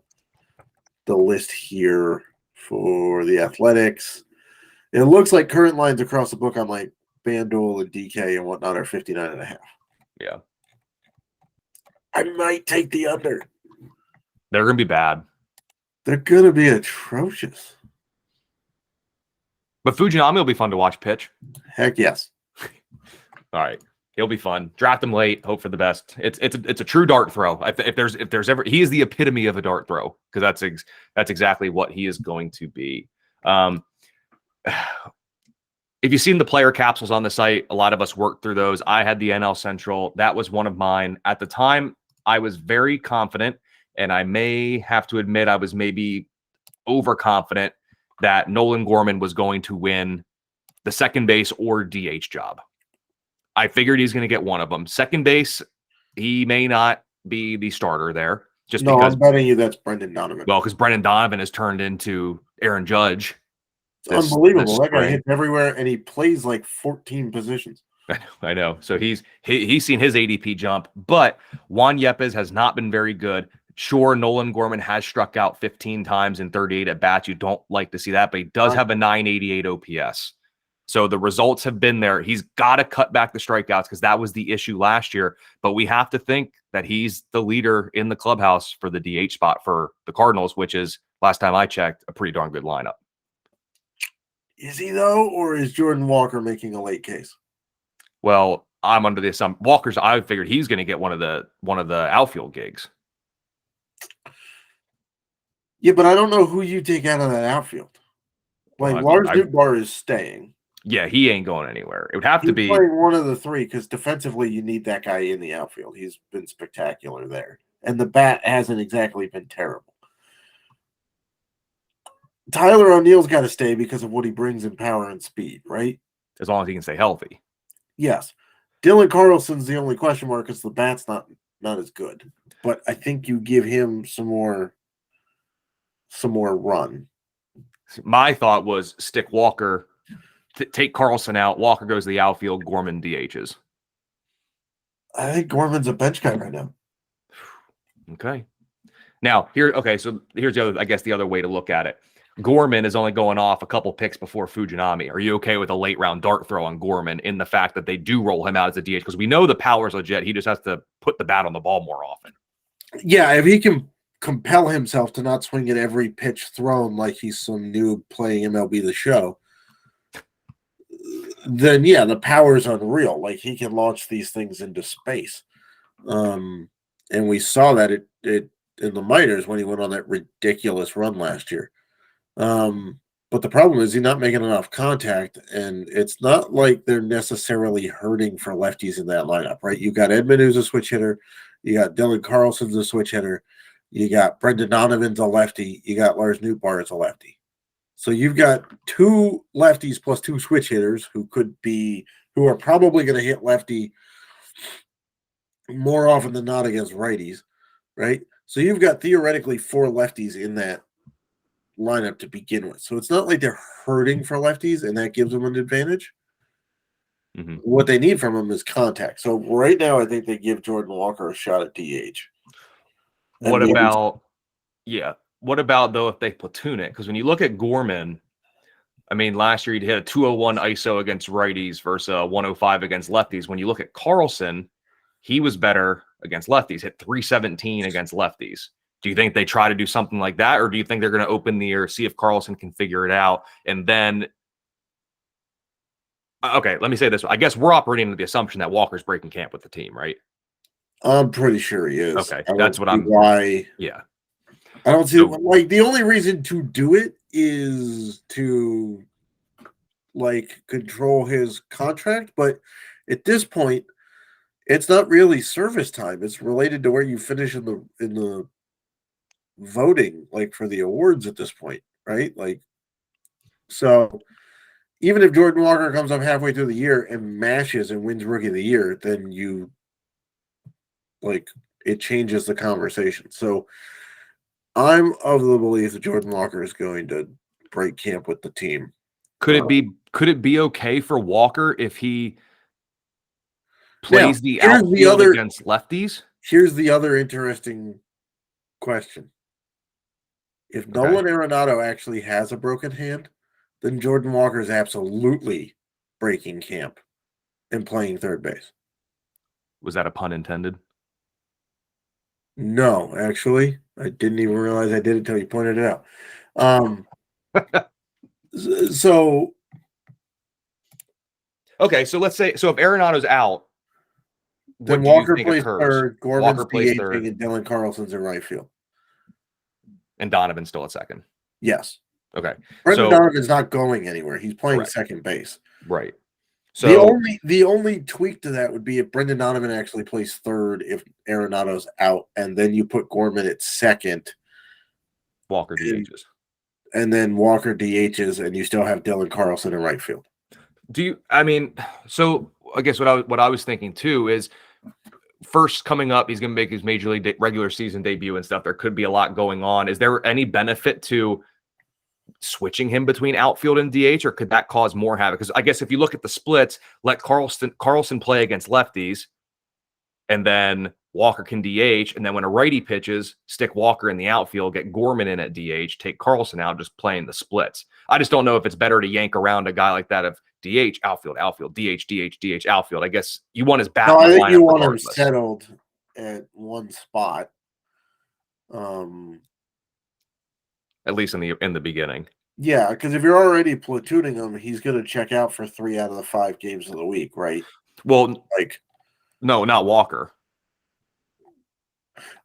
list here for the Athletics. It looks like current lines across the book on like FanDuel and DK and whatnot are 59.5. Yeah. I might take the under. They're going to be bad. They're going to be atrocious. But Fujinami will be fun to watch pitch. Heck yes. All right. He'll be fun. Draft him late. Hope for the best. It's a true dart throw. If there's ever, he is the epitome of a dart throw, because that's exactly what he is going to be. If you've seen the player capsules on the site, a lot of us worked through those. I had the NL Central. That was one of mine. At the time, I was very confident, and I may have to admit I was maybe overconfident that Nolan Gorman was going to win the second base or DH job. I figured he's going to get one of them. Second base, he may not be the starter there. Because I'm betting you that's Brendan Donovan. Well, because Brendan Donovan has turned into Aaron Judge. It's unbelievable. That guy hits everywhere, and he plays like 14 positions. I know. So he's seen his ADP jump, but Juan Yepes has not been very good. Sure, Nolan Gorman has struck out 15 times in 38 at bats. You don't like to see that, but he does have a 988 OPS. So the results have been there. He's got to cut back the strikeouts because that was the issue last year. But we have to think that he's the leader in the clubhouse for the DH spot for the Cardinals, which is, last time I checked, a pretty darn good lineup. Is he though, or is Jordan Walker making a late case? Well, I'm under the assumption Walker's. I figured he's going to get one of the outfield gigs. Yeah, but I don't know who you take out of that outfield. Like Lars Nootbaar is staying. Yeah, he ain't going anywhere. It would have He's to be playing one of the three because defensively you need that guy in the outfield. He's been spectacular there, and the bat hasn't exactly been terrible. Tyler O'Neill's got to stay because of what he brings in power and speed, right? As long as he can stay healthy. Yes. Dylan Carlson's the only question mark because the bat's not as good. But I think you give him some more run. My thought was stick Walker, take Carlson out. Walker goes to the outfield. Gorman DHs. I think Gorman's a bench guy right now. Okay. Now so here's the other way to look at it. Gorman is only going off a couple picks before Fujinami. Are you okay with a late round dart throw on Gorman in the fact that they do roll him out as a DH? Because we know the power's legit. He just has to put the bat on the ball more often. Yeah, if he can compel himself to not swing at every pitch thrown like he's some noob playing MLB The Show, then yeah, the power's unreal. Like he can launch these things into space. And we saw that it in the minors when he went on that ridiculous run last year. But the problem is he's not making enough contact, and it's not like they're necessarily hurting for lefties in that lineup, right? You got Edmund, who's a switch hitter. You got Dylan Carlson's a switch hitter. You got Brendan Donovan's a lefty. You got Lars Nootbaar as a lefty. So you've got two lefties plus two switch hitters who are probably going to hit lefty more often than not against righties, right? So you've got theoretically four lefties in that lineup to begin with. So it's not like they're hurting for lefties, and that gives them an advantage. Mm-hmm. What they need from them is contact. So right now, I think they give Jordan Walker a shot at DH. What about though if they platoon it? Because when you look at Gorman, I mean, last year he hit a 201 ISO against righties versus a 105 against lefties. When you look at Carlson, he was better against lefties, hit 317 against lefties. Do you think they try to do something like that, or do you think they're going to open the air, see if Carlson can figure it out, and then? Okay, let me say this. I guess we're operating under the assumption that Walker's breaking camp with the team, right? I'm pretty sure he is. Okay, that's what I'm. Why? Yeah, I don't see like the only reason to do it is to like control his contract, but at this point, it's not really service time. It's related to where you finish in the voting, like for the awards at this point, right? Like, so even if Jordan Walker comes up halfway through the year and mashes and wins Rookie of the Year, then it changes the conversation. So I'm of the belief that Jordan Walker is going to break camp with the team. Could it be okay for Walker if he plays the outfield against lefties? Here's the other interesting question. If Nolan Arenado actually has a broken hand, then Jordan Walker is absolutely breaking camp and playing third base. Was that a pun intended? No, actually. I didn't even realize I did it until you pointed it out. So let's say if Arenado's out, then Walker plays third, Gorman's DHing, and Dylan Carlson's in right field. And Donovan's still at second. Yes. Okay. Brendan Donovan's not going anywhere. He's playing second base. Right. So the only tweak to that would be if Brendan Donovan actually plays third if Arenado's out, and then you put Gorman at second. Walker DHs. And then Walker DHs, and you still have Dylan Carlson in right field. So I guess what I was thinking too is first coming up, he's going to make his major league regular season debut and stuff. There could be a lot going on. Is there any benefit to switching him between outfield and DH, or could that cause more havoc? Because I guess if you look at the splits, let Carlson play against lefties, and then Walker can DH, and then when a righty pitches, stick Walker in the outfield, get Gorman in at DH, take Carlson out, just playing the splits. I just don't know if it's better to yank around a guy like that if DH, outfield, outfield, DH, DH, DH, outfield. I guess you want his bat No, in I the think you lineup want him regardless. settled at one spot. At least in the beginning. Yeah, because if you're already platooning him, he's going to check out for 3 out of the 5 games of the week, right? Well, Like, no, not Walker.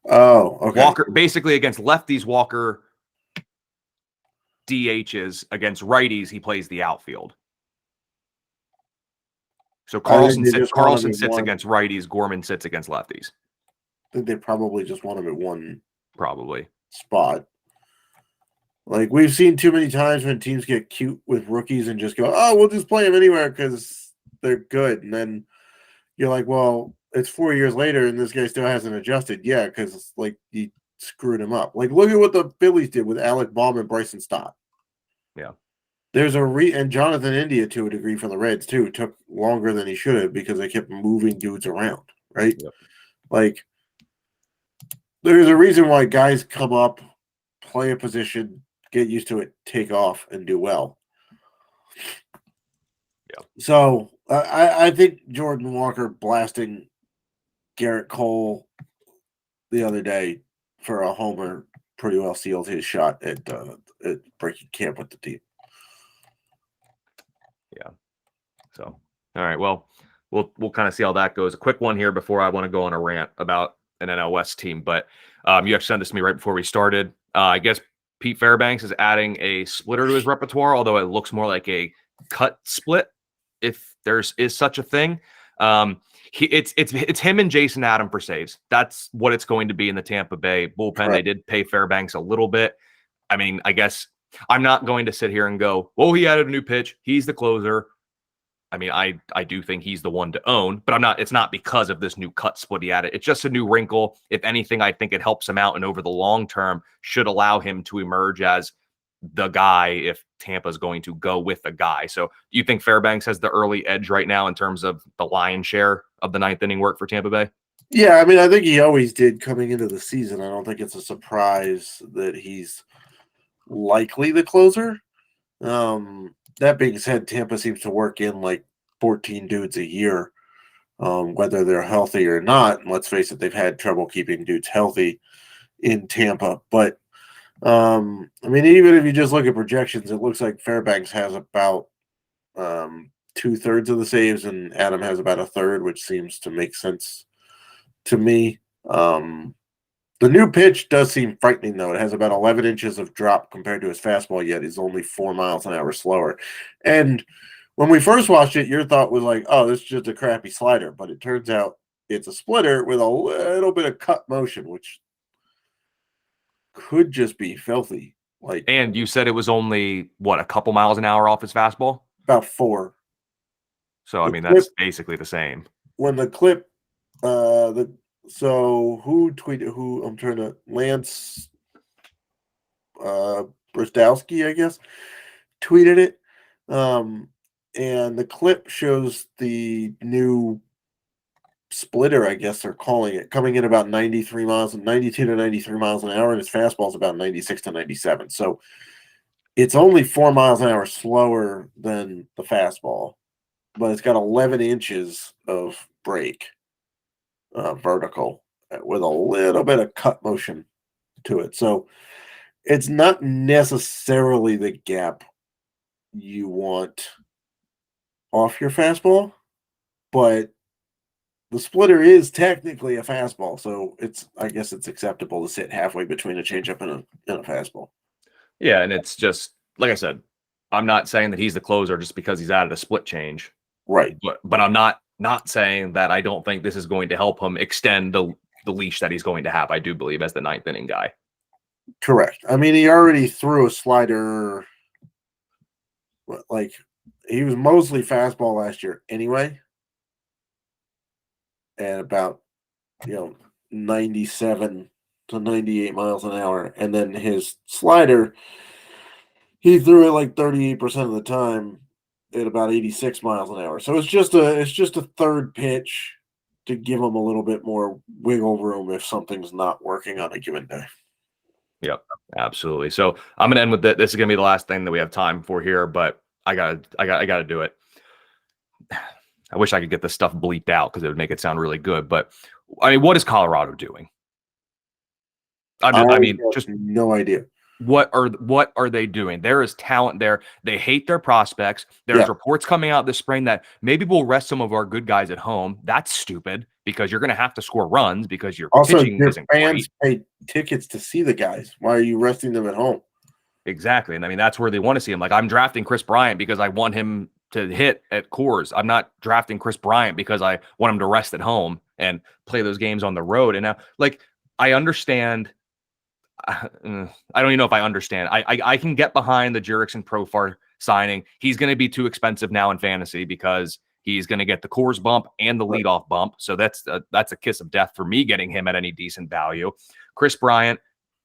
oh, okay. Walker, basically against lefties, Walker DHs. Against righties, he plays the outfield. So Carlson sits against righties, Gorman sits against lefties. I think they probably just want him at one probably spot. Like, we've seen too many times when teams get cute with rookies and just go, oh, we'll just play them anywhere because they're good. And then you're like, well, it's 4 years later and this guy still hasn't adjusted. Yeah, because, like, you screwed him up. Like, look at what the Phillies did with Alec Baum and Bryson Stott. Yeah. There's and Jonathan India, to a degree, for the Reds, too, took longer than he should have because they kept moving dudes around, right? Yep. Like, there's a reason why guys come up, play a position, get used to it, take off, and do well. Yeah. So I think Jordan Walker blasting Garrett Cole the other day for a homer pretty well sealed his shot at breaking camp with the team. Yeah. So, all right. Well, we'll kind of see how that goes. A quick one here before I want to go on a rant about an NL West team, but you actually sent this to me right before we started. I guess Pete Fairbanks is adding a splitter to his repertoire, although it looks more like a cut split, if is such a thing. It's him and Jason Adam for saves. That's what it's going to be in the Tampa Bay bullpen. Right. They did pay Fairbanks a little bit. I mean, I guess I'm not going to sit here and go, well, he added a new pitch. He's the closer. I mean, I do think he's the one to own, but it's not because of this new cut split he added. It's just a new wrinkle. If anything, I think it helps him out, and over the long term should allow him to emerge as the guy if Tampa's going to go with a guy. So you think Fairbanks has the early edge right now in terms of the lion's share of the ninth inning work for Tampa Bay? Yeah, I mean, I think he always did coming into the season. I don't think it's a surprise that he's likely the closer. That being said, Tampa seems to work in like 14 dudes a year, whether they're healthy or not. And let's face it, they've had trouble keeping dudes healthy in Tampa. But, I mean, even if you just look at projections, it looks like Fairbanks has about 2/3 of the saves and Adam has about 1/3, which seems to make sense to me. The new pitch does seem frightening, though. It has about 11 inches of drop compared to his fastball, yet is only 4 miles an hour slower. And when we first watched it, your thought was like, oh, this is just a crappy slider. But it turns out it's a splitter with a little bit of cut motion, which could just be filthy. And you said it was only, what, a couple miles an hour off his fastball? About 4. So, I mean, that's basically the same. When the clip, so who tweeted who? I'm trying to Lance Brzdowski, I guess, tweeted it. And the clip shows the new splitter, I guess they're calling it, coming in about 92 to 93 miles an hour, and his fastball is about 96 to 97. So it's only 4 miles an hour slower than the fastball, but it's got 11 inches of break. Vertical with a little bit of cut motion to it. So it's not necessarily the gap you want off your fastball, but the splitter is technically a fastball. So I guess it's acceptable to sit halfway between a changeup and a fastball. Yeah. And it's just, like I said, I'm not saying that he's the closer just because he's added a split change. Right. But I'm not saying that I don't think this is going to help him extend the leash that he's going to have, I do believe, as the ninth inning guy. Correct. I mean, he already threw a slider. Like, he was mostly fastball last year anyway. At about, 97 to 98 miles an hour. And then his slider, he threw it like 38% of the time at about 86 miles an hour. So it's just a third pitch to give him a little bit more wiggle room if something's not working on a given day. Yep, absolutely. So I'm gonna end with this is gonna be the last thing that we have time for here, but I gotta do it. I wish I could get this stuff bleeped out because it would make it sound really good. But I mean, what is Colorado doing? I mean, just no idea. What are they doing? There is talent there. They hate their prospects. There's reports coming out this spring that maybe we'll rest some of our good guys at home. That's stupid because you're going to have to score runs because your pitching isn't fans great. pay tickets to see the guys. Why are you resting them at home? Exactly. And I mean, that's where they want to see him. Like, I'm drafting Chris Bryant because I want him to hit at Coors. I'm not drafting Chris Bryant because I want him to rest at home and play those games on the road. And now, like, I understand. I don't even know if I understand. I can get behind the Jurickson Profar signing. He's going to be too expensive now in fantasy because he's going to get the Coors bump and the leadoff bump. So that's a kiss of death for me getting him at any decent value. Chris Bryant,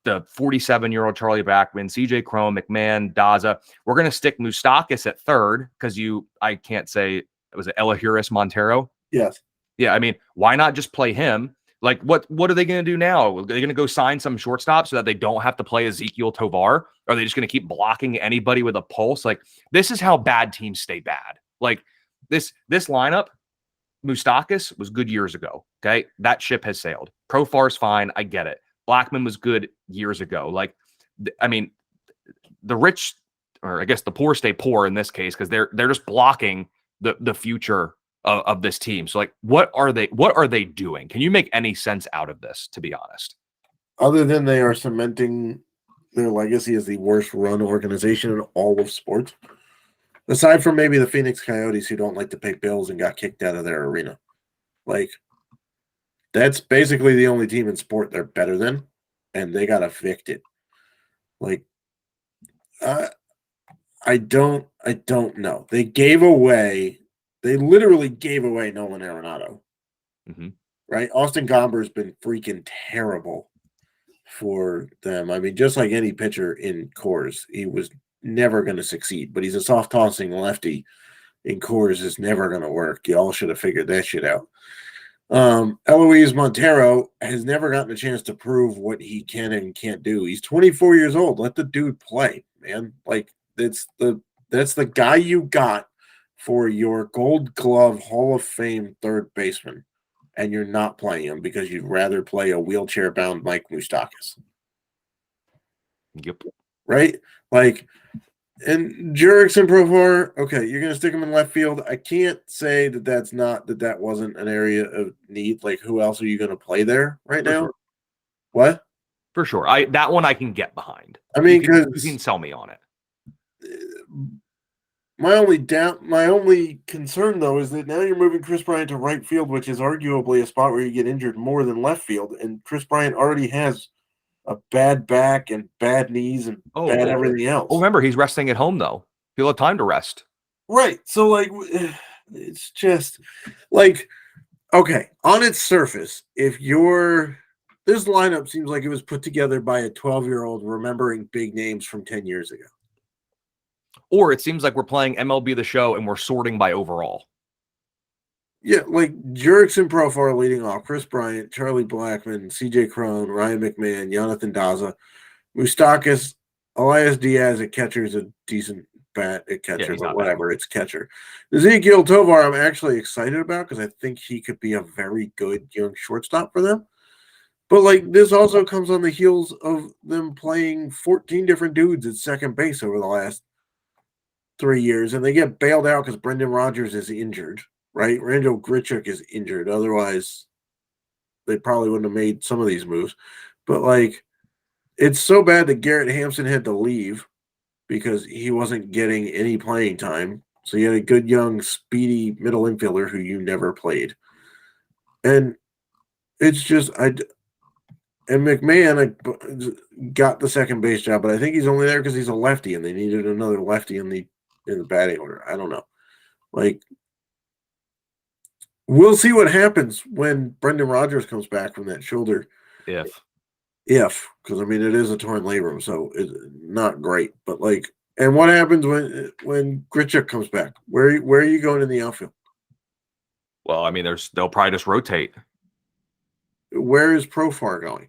the 47-year-old Charlie Blackmon, CJ Cron, McMahon, Daza. We're going to stick Moustakas at third because I can't say, was it Elahuris Montero? Yes. Yeah, I mean, why not just play him? Like, what are they going to do now? Are they going to go sign some shortstop so that they don't have to play Ezekiel Tovar? Or are they just going to keep blocking anybody with a pulse? Like, this is how bad teams stay bad. Like, this lineup, Moustakas was good years ago, okay? That ship has sailed. Profar's fine. I get it. Blackmon was good years ago. Like, I mean, the rich, or I guess the poor stay poor in this case because they're just blocking the future of this team. So, like, what are they doing? Can you make any sense out of this, to be honest? Other than they are cementing their legacy as the worst run organization in all of sports. Aside from maybe the Phoenix Coyotes who don't like to pay bills and got kicked out of their arena. Like, that's basically the only team in sport they're better than, and they got evicted. Like, I don't know. They literally gave away Nolan Arenado. Mm-hmm. Right? Austin Gomber's been freaking terrible for them. I mean, just like any pitcher in Coors, he was never going to succeed, but he's a soft tossing lefty in Coors is never going to work. Y'all should have figured that shit out. Eloise Montero has never gotten a chance to prove what he can and can't do. He's 24 years old. Let the dude play, man. Like, that's the guy you got for your Gold Glove Hall of Fame third baseman, and you're not playing him because you'd rather play a wheelchair-bound Mike Moustakas. Yep. Right? Like, and Jurickson Profar, okay, you're going to stick him in left field. I can't say that wasn't an area of need. Like, who else are you going to play there right now? Sure. What? For sure. That one I can get behind. I mean, you can sell me on it. My only concern, though, is that now you're moving Chris Bryant to right field, which is arguably a spot where you get injured more than left field. And Chris Bryant already has a bad back and bad knees and bad everything else. Oh, remember, he's resting at home, though. He'll have time to rest. Right. So, like, it's just, like, okay, on its surface, this lineup seems like it was put together by a 12-year-old remembering big names from 10 years ago. Or it seems like we're playing MLB The Show and we're sorting by overall. Yeah, like Jurickson Profar leading off, Chris Bryant, Charlie Blackmon, CJ Cron, Ryan McMahon, Jonathan Daza, Moustakas, Elias Diaz at catcher is a decent bat at catcher, but whatever, it's catcher. Ezekiel Tovar, I'm actually excited about because I think he could be a very good young shortstop for them. But, like, this also comes on the heels of them playing 14 different dudes at second base over the last 3 years, and they get bailed out because Brendan Rodgers is injured, right? Randall Grichuk is injured. Otherwise, they probably wouldn't have made some of these moves. But, like, it's so bad that Garrett Hampson had to leave because he wasn't getting any playing time. So you had a good, young, speedy middle infielder who you never played. And it's just, and McMahon got the second base job, but I think he's only there because he's a lefty, and they needed another lefty in the batting order. I don't know. Like, we'll see what happens when Brendan Rodgers comes back from that shoulder. If, because I mean, it is a torn labrum, so it's not great. But, like, and what happens when Grichuk comes back? Where are you going in the outfield? Well, I mean, they'll probably just rotate. Where is Profar going?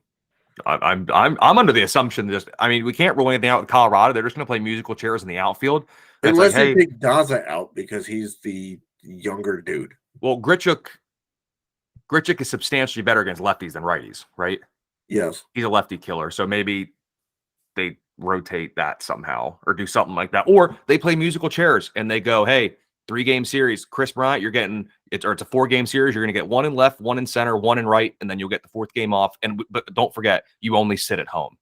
I'm under the assumption we can't rule anything out with Colorado. They're just going to play musical chairs in the outfield. Unless they take Daza out because he's the younger dude. Well, Grichuk is substantially better against lefties than righties, right? Yes. He's a lefty killer, so maybe they rotate that somehow or do something like that. Or they play musical chairs and they go, hey, 3-game series, Chris Bryant, you're getting it's a 4-game series. You're going to get 1 in left, 1 in center, 1 in right, and then you'll get the 4th game off. But don't forget, you only sit at home.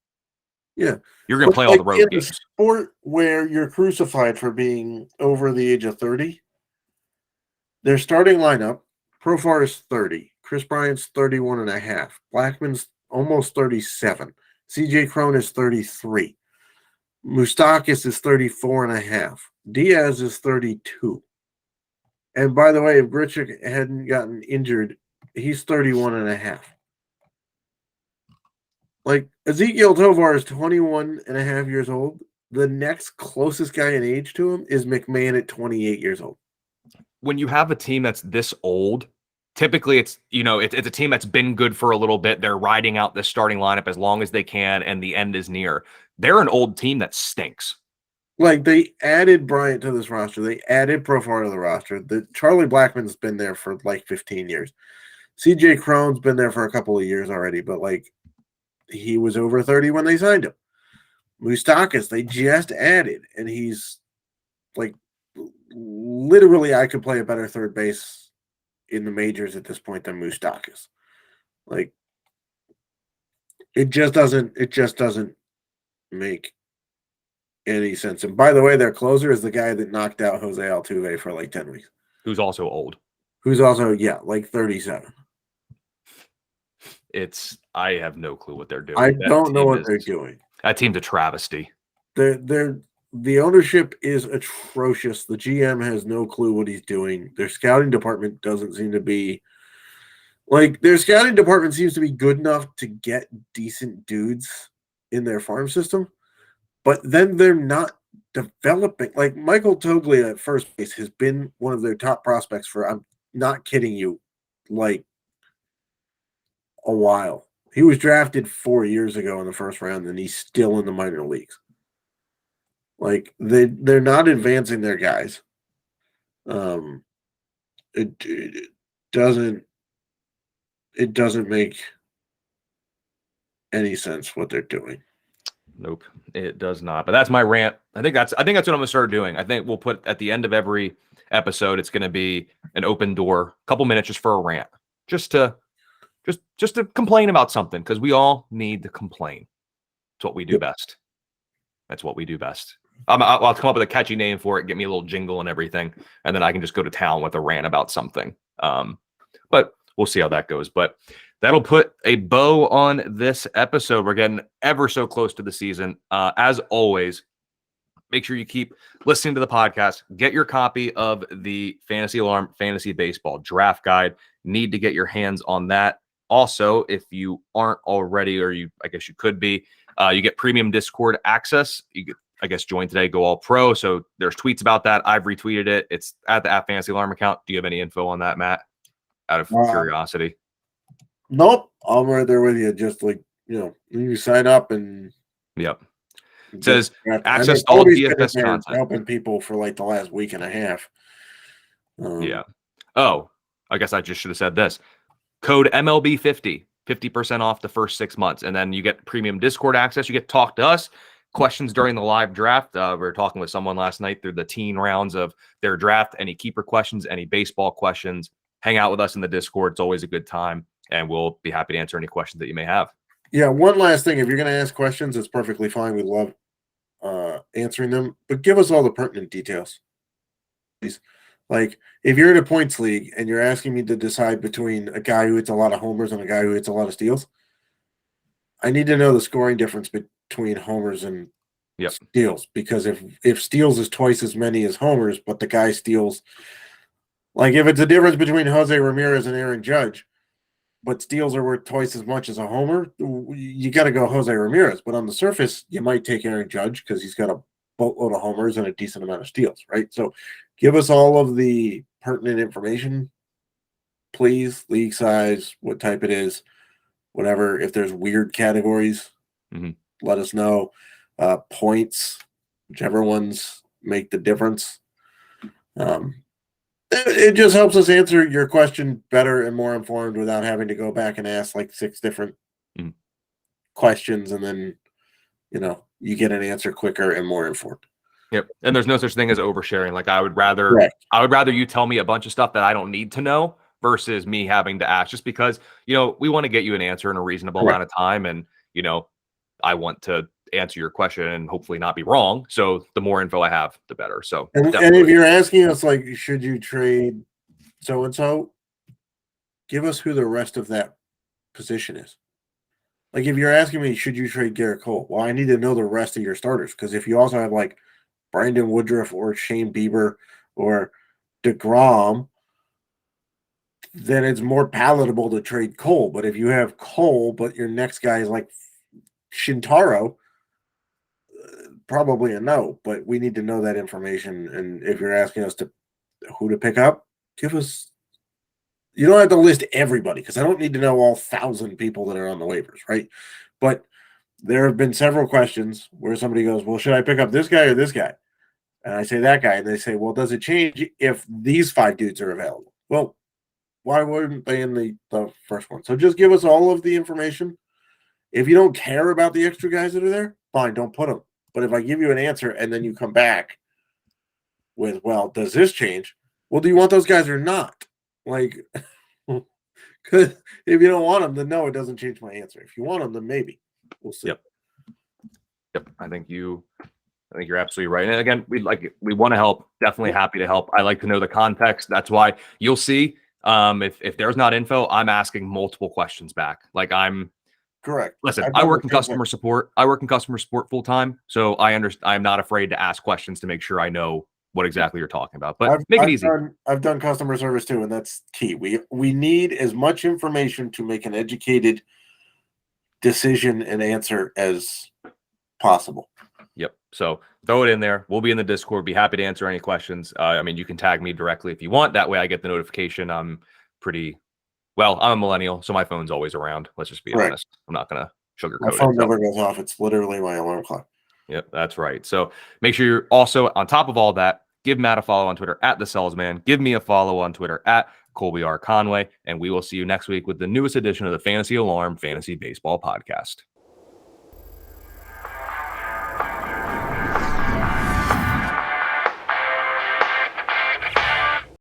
Yeah. You're going to play all the road games. Sport where you're crucified for being over the age of 30, their starting lineup, Profar is 30. Chris Bryant's 31 and a half. Blackman's almost 37. CJ Cron is 33. Moustakas is 34 and a half. Diaz is 32. And by the way, if Grichuk hadn't gotten injured, he's 31 and a half. Like, Ezekiel Tovar is 21 and a half years old. The next closest guy in age to him is McMahon at 28 years old. When you have a team that's this old, typically it's a team that's been good for a little bit. They're riding out the starting lineup as long as they can, and the end is near. They're an old team that stinks. Like, they added Bryant to this roster. They added Profar to the roster. Charlie Blackman's been there for like 15 years. CJ Cron's been there for a couple of years already, but like, he was over 30 when they signed him. Moustakas, they just added, and he's like, literally, I could play a better third base in the majors at this point than Moustakas. Like, it just doesn't make any sense. And by the way, their closer is the guy that knocked out Jose Altuve for like 10 weeks. Who's also old. Who's also, like 37. I have no clue what they're doing. I don't know what they're doing. That team's a travesty. The ownership is atrocious. The GM has no clue what he's doing. Their scouting department doesn't seem to be their scouting department seems to be good enough to get decent dudes in their farm system, but then they're not developing. Like, Michael Toglia at first base has been one of their top prospects for, I'm not kidding you, like a while. He was drafted 4 years ago in the first round, and he's still in the minor leagues. Like, they're not advancing their guys. It doesn't make any sense what they're doing. Nope, it does not. But that's my rant. I think that's what I'm gonna start doing. I think we'll put at the end of every episode, it's gonna be an open door, couple minutes just for a rant, just to complain about something, because we all need to complain. It's what we do best. That's what we do best. I'll come up with a catchy name for it, get me a little jingle and everything, and then I can just go to town with a rant about something. But we'll see how that goes. But that'll put a bow on this episode. We're getting ever so close to the season. As always, make sure you keep listening to the podcast. Get your copy of the Fantasy Alarm Fantasy Baseball Draft Guide. Need to get your hands on that. Also, if you aren't already, or I guess you could be, you get premium Discord access. You get, I guess, join today, go all pro. So there's tweets about that. I've retweeted it. It's at the Fantasy Alarm account. Do you have any info on that, Matt? Out of curiosity. Nope. I'm right there with you. Just like, you sign up and. Yep. It says access to all DFS content. Helping people for like the last week and a half. Yeah. Oh, I guess I just should have said this. Code MLB50, 50% off the first 6 months. And then you get premium Discord access. You get to talk to us. Questions during the live draft. We were talking with someone last night through the teen rounds of their draft. Any keeper questions, any baseball questions, hang out with us in the Discord. It's always a good time, and we'll be happy to answer any questions that you may have. Yeah, one last thing. If you're going to ask questions, it's perfectly fine. We love answering them, but give us all the pertinent details. Please. Like, if you're in a points league and you're asking me to decide between a guy who hits a lot of homers and a guy who hits a lot of steals, I need to know the scoring difference between homers and steals, because if steals is twice as many as homers, but the guy steals, like if it's a difference between Jose Ramirez and Aaron Judge, but steals are worth twice as much as a homer, you got to go Jose Ramirez. But on the surface, you might take Aaron Judge because he's got a boatload of homers and a decent amount of steals, right? So give us all of the pertinent information, please. League size, what type it is, whatever. If there's weird categories, let us know. Points, whichever ones make the difference. And It just helps us answer your question better and more informed without having to go back and ask like 6 different questions, and then you get an answer quicker and more informed. Yep. And there's no such thing as oversharing. Like I would rather you tell me a bunch of stuff that I don't need to know versus me having to ask, just because, we want to get you an answer in a reasonable amount of time. And, I want to answer your question and hopefully not be wrong. So the more info I have, the better. So, and if you're asking us, like, should you trade so-and-so, give us who the rest of that position is. Like, if you're asking me, should you trade Garrett Cole? Well, I need to know the rest of your starters, because if you also have like Brandon Woodruff or Shane Bieber or DeGrom, then it's more palatable to trade Cole. But if you have Cole, but your next guy is like Shintaro, probably a no. But we need to know that information. And if you're asking us who to pick up, give us. You don't have to list everybody, because I don't need to know all 1,000 people that are on the waivers, right? But there have been several questions where somebody goes, well, should I pick up this guy or this guy? And I say that guy, and they say, well, does it change if these 5 dudes are available? Well, why wouldn't they in the first one? So just give us all of the information. If you don't care about the extra guys that are there, fine, don't put them. But if I give you an answer and then you come back with, well, does this change? Well, do you want those guys or not? Like, because if you don't want them, then no, it doesn't change my answer. If you want them, then maybe. We'll see. Yep. I think you're absolutely right. And again, we want to help. Definitely happy to help. I like to know the context. That's why you'll see. If there's not info, I'm asking multiple questions back. Like I'm correct. Listen, I work in customer support. I work in customer support full time, so I understand. I'm not afraid to ask questions to make sure I know what exactly you're talking about. But make it easy. I've done customer service too, and that's key. We need as much information to make an educated decision and answer as possible. Yep. So throw it in there. We'll be in the Discord. Be happy to answer any questions. I mean, you can tag me directly if you want. That way I get the notification. I'm a millennial, so my phone's always around. Let's just be honest. I'm not going to sugarcoat it. My phone never goes off. It's literally my alarm clock. Yep, that's right. So make sure you're also, on top of all that, give Matt a follow on Twitter at the Selzman. Give me a follow on Twitter at Colby R. Conway. And we will see you next week with the newest edition of the Fantasy Alarm Fantasy Baseball Podcast.